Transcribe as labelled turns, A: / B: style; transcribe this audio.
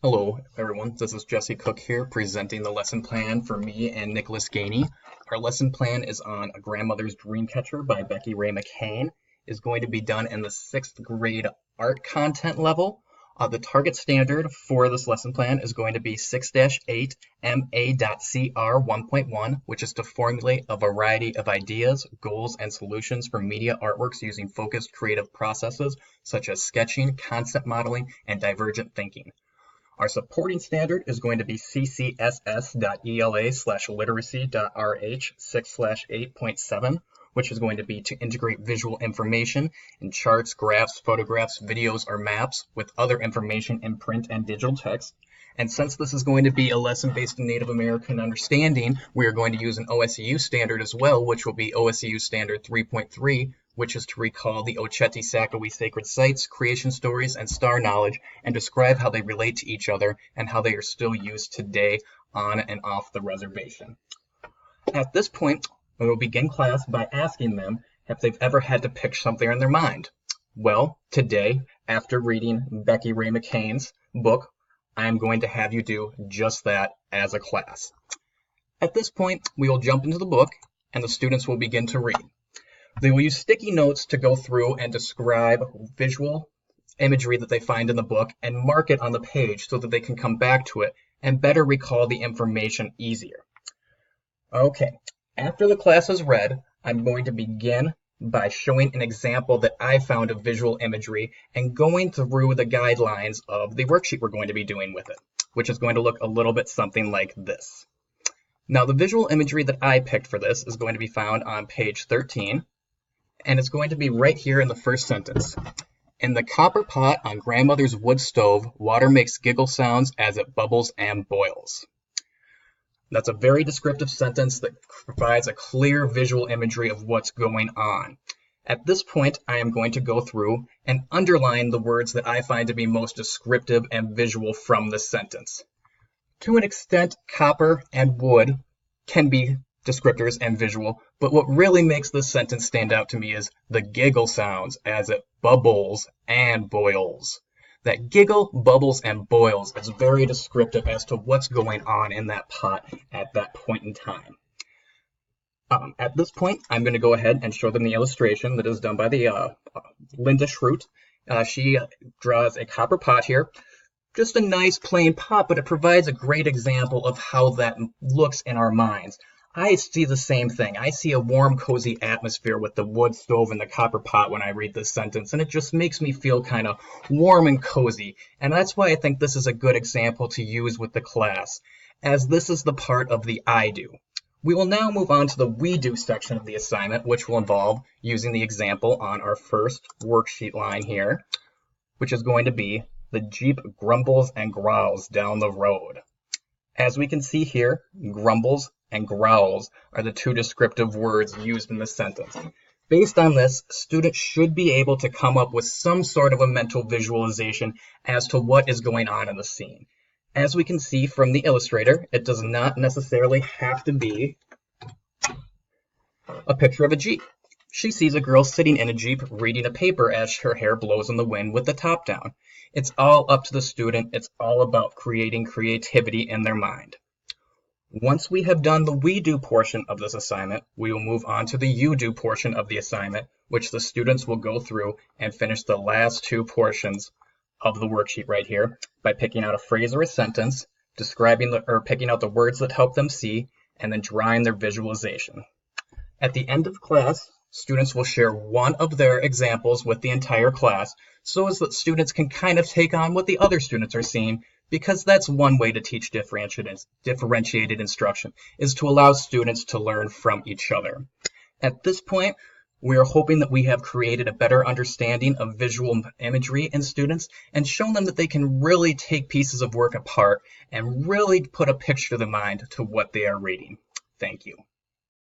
A: Hello, everyone. This is Jesse Cook here, presenting the lesson plan for me and Nicholas Gainey. Our lesson plan is on A Grandmother's Dreamcatcher by Becky Ray McCain. Is going to be done in the 6th grade art content level. The target standard for this lesson plan is going to be 6-8 MA.CR 1.1, which is to formulate a variety of ideas, goals, and solutions for media artworks using focused creative processes such as sketching, concept modeling, and divergent thinking. Our supporting standard is going to be ccss.ela/literacy.rh 6/8.7, which is going to be to integrate visual information in charts, graphs, photographs, videos, or maps with other information in print and digital text. And since this is going to be a lesson based in Native American understanding, we are going to use an OSEU standard as well, which will be OSEU standard 3.3, which is to recall the Oceti-Sakowee sacred sites, creation stories, and star knowledge, and describe how they relate to each other and how they are still used today on and off the reservation. At this point, we will begin class by asking them if they've ever had to pick something in their mind. Well, today, after reading Becky Ray McCain's book, I am going to have you do just that as a class. At this point, we will jump into the book, and the students will begin to read. They will use sticky notes to go through and describe visual imagery that they find in the book and mark it on the page so that they can come back to it and better recall the information easier. Okay, after the class is read, I'm going to begin by showing an example that I found of visual imagery and going through the guidelines of the worksheet we're going to be doing with it, which is going to look a little bit something like this. Now, the visual imagery that I picked for this is going to be found on page 13. And it's going to be right here in the first sentence. In the copper pot on grandmother's wood stove, water makes giggle sounds as it bubbles and boils. That's a very descriptive sentence that provides a clear visual imagery of what's going on. At this point, I am going to go through and underline the words that I find to be most descriptive and visual from this sentence. To an extent, copper and wood can be descriptors and visual, but what really makes this sentence stand out to me is the giggle sounds as it bubbles and boils. That giggle, bubbles, and boils is very descriptive as to what's going on in that pot at that point in time. At this point, I'm going to go ahead and show them the illustration that is done by the Linda Schrute. She draws a copper pot here. Just a nice plain pot, but it provides a great example of how that looks in our minds. I see the same thing. I see a warm, cozy atmosphere with the wood stove and the copper pot when I read this sentence, and it just makes me feel kind of warm and cozy. And that's why I think this is a good example to use with the class, as this is the part of the I do. We will now move on to the we do section of the assignment, which will involve using the example on our first worksheet line here, which is going to be the Jeep grumbles and growls down the road. As we can see here, grumbles and growls are the two descriptive words used in this sentence. Based on this, students should be able to come up with some sort of a mental visualization as to what is going on in the scene. As we can see from the illustrator, it does not necessarily have to be a picture of a Jeep. She sees a girl sitting in a Jeep reading a paper as her hair blows in the wind with the top down. It's all up to the student. It's all about creating creativity in their mind. Once we have done the we do portion of this assignment, we will move on to the you do portion of the assignment, which the students will go through and finish the last two portions of the worksheet right here by picking out a phrase or a sentence, picking out the words that help them see, and then drawing their visualization. At the end of class, students will share one of their examples with the entire class so as that students can kind of take on what the other students are seeing, because that's one way to teach differentiated instruction, is to allow students to learn from each other. At this point, we are hoping that we have created a better understanding of visual imagery in students and shown them that they can really take pieces of work apart and really put a picture to the mind to what they are reading. Thank you.